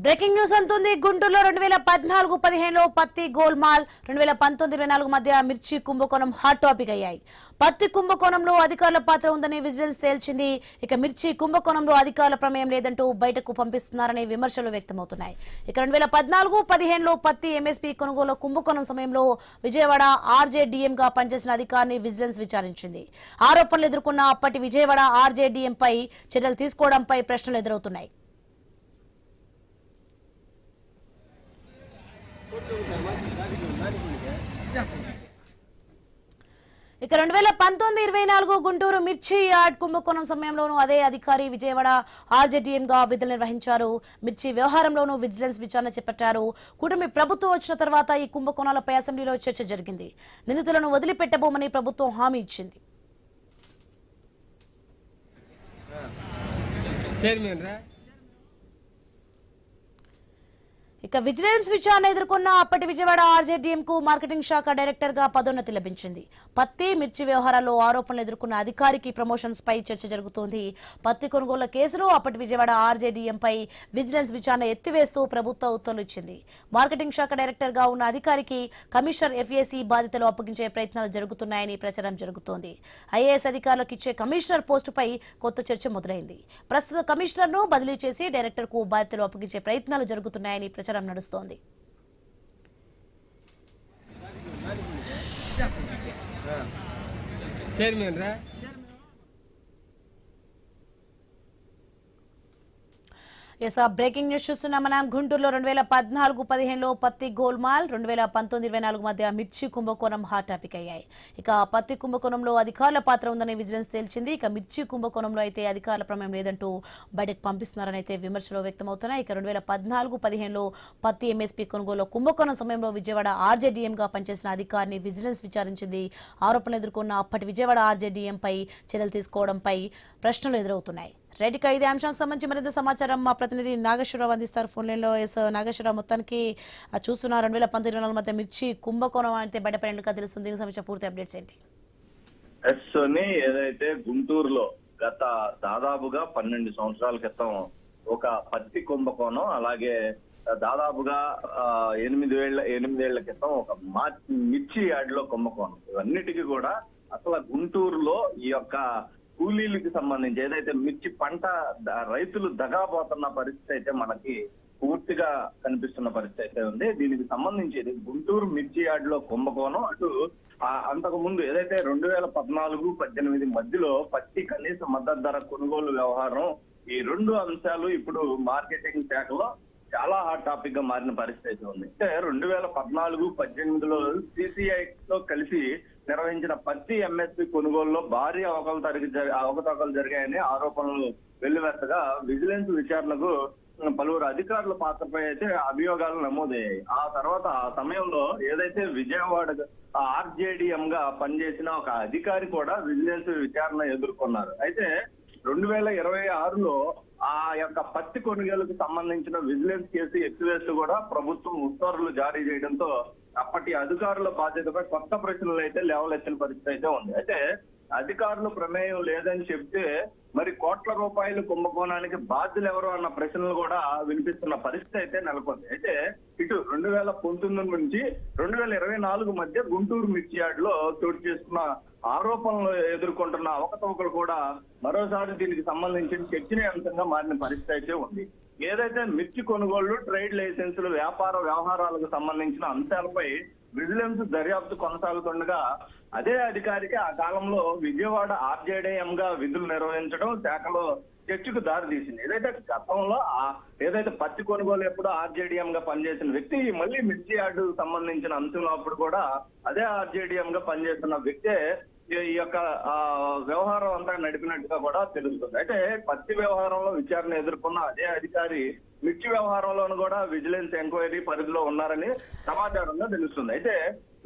Breaking news అంటుంది. గుంటూరులో 2014-15లో పత్తి గోల్మాల్, 2019-24 మధ్య మిర్చి కుంభకోణం హాట్ టాపిక్ అయ్యాయి. పత్తి కుంభకోణంలో అధికారుల పాత్ర ఉందని విజిలెన్స్ తేల్చింది. ఇక మిర్చి కుంభకోణంలో అధికారుల ప్రమేయం లేదంటూ బయటకు పంపిస్తున్నారనే విమర్శలు వ్యక్తమవుతున్నాయి. ఇక 2014-15లో పత్తి ఎంఎస్పీ కొనుగోలు కుంభకోణం సమయంలో విజయవాడ ఆర్జేడీఎం గా పనిచేసిన అధికారిని విజిలెన్స్ విచారించింది. ఆరోపణలు ఎదుర్కొన్న అప్పటి విజయవాడ ఆర్జేడీఎం పై చర్యలు తీసుకోవడంపై ప్రశ్నలు ఎదురవుతున్నాయి. ఇక 2019-24 గుంటూరు మిర్చి యార్డ్ కుంభకోణం సమయంలోనూ అదే అధికారి విజయవాడ ఆర్జేడీఎం గా విధులు నిర్వహించారు. మిర్చి వ్యవహారంలోనూ విజిలెన్స్ విచారణ చేపట్టారు. కూటమి ప్రభుత్వం వచ్చిన తర్వాత ఈ కుంభకోణాలపై అసెంబ్లీలో చర్చ జరిగింది. నిందితులను వదిలిపెట్టబోమని ప్రభుత్వం హామీ ఇచ్చింది. ఇక విజిలెన్స్ విచారణ ఎదుర్కొన్న అప్పటి విజయవాడ ఆర్జేడీఎం కు మార్కెటింగ్ శాఖ డైరెక్టర్ గా పదోన్నతి లభించింది. పత్తి మిర్చి వ్యవహారాల్లో ఆరోపణలు ఎదుర్కొన్న అధికారికి ప్రమోషన్స్ పై చర్చ జరుగుతోంది. పత్తి కొనుగోళ్ల కేసులో అప్పటి విజయవాడ ఆర్జేడీఎం పై విజిలెన్స్ విచారణ ఎత్తివేస్తూ ప్రభుత్వ ఉత్తర్వులు ఇచ్చింది. మార్కెటింగ్ శాఖ డైరెక్టర్ గా ఉన్న అధికారికి కమిషనర్ ఎఫ్ఏసీ బాధ్యతలు అప్పగించే ప్రయత్నాలు జరుగుతున్నాయని ప్రచారం జరుగుతోంది. ఐఏఎస్ అధికారులకు ఇచ్చే కమిషనర్ పోస్టుపై కొత్త చర్చ మొదలైంది. ప్రస్తుత కమిషనర్ ను బదిలీ చేసి డైరెక్టర్ కు బాధ్యతలు అప్పగించే ప్రయత్నాలు జరుగుతున్నాయని ప్రచారం నడుస్తోంది. బ్రేకింగ్ న్యూస్ చూస్తున్నాం మనం. గుంటూరులో 2014-15లో పత్తి గోల్మాల్, 2019-24 మధ్య మిర్చి కుంభకోణం హాట్ టాపిక్ అయ్యాయి. ఇక పత్తి కుంభకోణంలో అధికారుల పాత్ర ఉందని విజిలెన్స్ తేల్చింది. ఇక మిర్చి కుంభకోణంలో అయితే అధికారుల ప్రమేయం లేదంటూ బయటకు పంపిస్తున్నారని అయితే విమర్శలు వ్యక్తమవుతున్నాయి. ఇక 2014-15లో పత్తి ఎంఎస్పీ కొనుగోలు కుంభకోణం సమయంలో విజయవాడ ఆర్జేడీఎం గా పనిచేసిన అధికారిని విజిలెన్స్ విచారించింది. ఆరోపణలు ఎదుర్కొన్న అప్పటి విజయవాడ ఆర్జేడీఎం పై చర్యలు తీసుకోవడంపై ప్రశ్నలు ఎదురవుతున్నాయి. రైట్, ఇదే అంశానికి సంబంధించి మరింత సమాచారం మా ప్రతినిధి నాగేశ్వరరావు అందిస్తారు ఫోన్ లైన్ లో. నాగేశ్వరరావు, మొత్తానికి చూస్తున్న 2019-24 మధ్య మిర్చి కుంభకోణం అయితే బయటపడినట్టుగా తెలుస్తుంది. దీనికి సంబంధించిన పూర్తి అప్డేట్స్ ఏంటి? ఏదైతే గుంటూరులో గత దాదాపుగా 12 సంవత్సరాల క్రితం ఒక పత్తి కుంభకోణం, అలాగే దాదాపుగా 8 ఏళ్ల క్రితం ఒక మిర్చి యార్డ్ లో కుంభకోణం, ఇవన్నిటికీ కూడా అసలు గుంటూరులో ఈ యొక్క కూలీలకి సంబంధించి ఏదైతే మిర్చి పంట రైతులు దగాపోతున్న పరిస్థితి అయితే మనకి పూర్తిగా కనిపిస్తున్న పరిస్థితి అయితే ఉంది. దీనికి సంబంధించి గుంటూరు మిర్చి యార్డ్ లో కుంభకోణం, అటు అంతకు ముందు ఏదైతే 2014-18 మధ్యలో పత్తి కనీస మద్దతు ధర కొనుగోలు వ్యవహారం, ఈ రెండు అంశాలు ఇప్పుడు మార్కెటింగ్ శాఖలో చాలా హాట్ టాపిక్ గా మారిన పరిస్థితి అయితే ఉంది. అంటే 2014-18లో సిసిఐ తో కలిసి నిర్వహించిన పత్తి ఎంఎస్పీ కొనుగోలులో భారీ అవకతవకలు జరిగాయని ఆరోపణలు వెల్లువెత్తగా విజిలెన్స్ విచారణకు పలువురు అధికారుల పాత్రపై అయితే అభియోగాలు నమోదయ్యాయి. ఆ తర్వాత ఆ సమయంలో ఏదైతే విజయవాడ ఆర్జేడీఎం గా పనిచేసిన ఒక అధికారి కూడా విజిలెన్స్ విచారణ ఎదుర్కొన్నారు. అయితే 2026లో ఆ యొక్క పత్తి కొనుగోలుకు సంబంధించిన విజిలెన్స్ కేసు ఎత్తివేస్తూ కూడా ప్రభుత్వం ఉత్తర్వులు జారీ చేయడంతో అప్పటి అధికారుల బాధ్యతపై కొత్త ప్రశ్నలు అయితే లేవలెత్తిన పరిస్థితి అయితే ఉంది. అయితే అధికారులు ప్రమేయం లేదని చెప్తే మరి కోట్ల రూపాయల కుంభకోణానికి బాధ్యులు ఎవరు అన్న ప్రశ్నలు కూడా వినిపిస్తున్న పరిస్థితి అయితే నెలకొంది. అయితే ఇటు 2019 నుంచి 2024 మధ్య గుంటూరు మిర్చి యార్డ్ లో చోటు చేసుకున్న ఆరోపణలు ఎదుర్కొంటున్న అవకతవకలు కూడా మరోసారి దీనికి సంబంధించిన చర్చనీయాంశంగా మారిన పరిస్థితి అయితే ఉంది. ఏదైతే మిర్చి కొనుగోళ్లు, ట్రేడ్ లైసెన్సులు, వ్యాపార వ్యవహారాలకు సంబంధించిన అంశాలపై విజిలెన్స్ దర్యాప్తు కొనసాగుతుండగా అదే అధికారికి ఆ కాలంలో విజయవాడ ఆర్జేడీఎం గా విధులు నిర్వహించడం శాఖలో చర్చకు దారి తీసింది. ఏదైతే గతంలో ఏదైతే పత్తి కొనుగోలు ఎప్పుడు ఆర్జేడీఎం గా పనిచేసిన వ్యక్తి మళ్ళీ మిర్చి యార్డు సంబంధించిన అంశంలో అప్పుడు కూడా అదే ఆర్జేడీఎం గా పనిచేస్తున్న వ్యక్తే ఈ యొక్క వ్యవహారం అంతా నడిపినట్టుగా కూడా తెలుస్తుంది. అయితే పత్తి వ్యవహారంలో విచారణ ఎదుర్కొన్న అదే అధికారి మిర్చి వ్యవహారంలోనూ కూడా విజిలెన్స్ ఎంక్వైరీ పరిధిలో ఉన్నారని సమాచారంగా తెలుస్తుంది. అయితే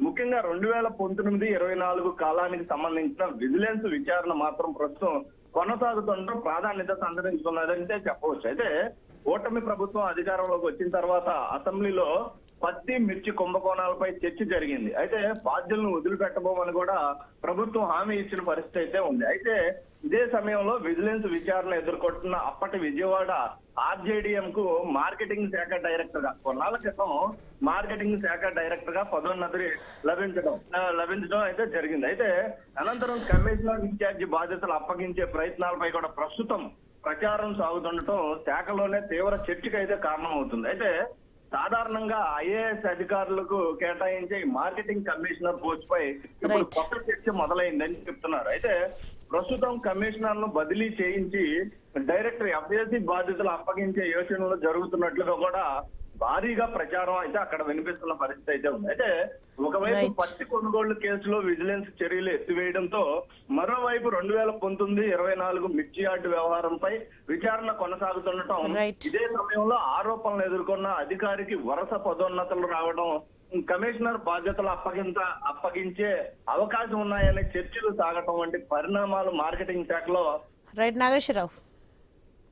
ముఖ్యంగా 2019-24 కాలానికి సంబంధించిన విజిలెన్స్ విచారణ మాత్రం ప్రస్తుతం కొనసాగుతుంటూ ప్రాధాన్యత సంతరించుకున్నదంటే చెప్పవచ్చు. అయితే కూటమి ప్రభుత్వం అధికారంలోకి వచ్చిన తర్వాత అసెంబ్లీలో పత్తి మిర్చి కుంభకోణాలపై చర్చ జరిగింది. అయితే బాధ్యులను వదిలిపెట్టబోమని కూడా ప్రభుత్వం హామీ ఇచ్చిన పరిస్థితి అయితే ఉంది. అయితే ఇదే సమయంలో విజిలెన్స్ విచారణ ఎదుర్కొంటున్న అప్పటి విజయవాడ ఆర్జేడీఎం కు మార్కెటింగ్ శాఖ డైరెక్టర్ గా కొన్నాళ్ల క్రితం మార్కెటింగ్ శాఖ డైరెక్టర్ గా పదోన్నతి లభించడం అయితే జరిగింది. అయితే అనంతరం కమిషనర్ ఇన్ఛార్జి బాధ్యతలు అప్పగించే ప్రయత్నాలపై కూడా ప్రస్తుతం ప్రచారం సాగుతుండటం శాఖలోనే తీవ్ర చర్చకు అయితే కారణమవుతుంది. అయితే సాధారణంగా ఐఏఎస్ అధికారులకు కేటాయించే మార్కెటింగ్ కమిషనర్ పోస్ట్ పై ఇప్పుడు కొత్త చర్చ మొదలైందని చెప్తున్నారు. అయితే ప్రస్తుతం కమిషనర్ ను బదిలీ చేయించి డైరెక్టర్ ఎఫ్ఏసీ బాధ్యతలు అప్పగించే యోచనలు జరుగుతున్నట్లుగా కూడా భారీగా ప్రచారం అయితే అక్కడ వినిపిస్తున్న పరిస్థితి అయితే ఉంది. అయితే ఒకవైపు పత్తి కొనుగోళ్లు కేసులో విజిలెన్స్ చర్యలు ఎత్తివేయడంతో మరోవైపు 2019-24 మిర్చి యార్డు వ్యవహారంపై విచారణ కొనసాగుతుండటం, ఇదే సమయంలో ఆరోపణలు ఎదుర్కొన్న అధికారికి వరుస పదోన్నతులు రావడం, కమిషనర్ బాధ్యతలు అప్పగించే అవకాశం ఉన్నాయనే చర్చలు సాగటం వంటి పరిణామాలు మార్కెటింగ్ శాఖలో రైట్ నాగేశ్వరరావు.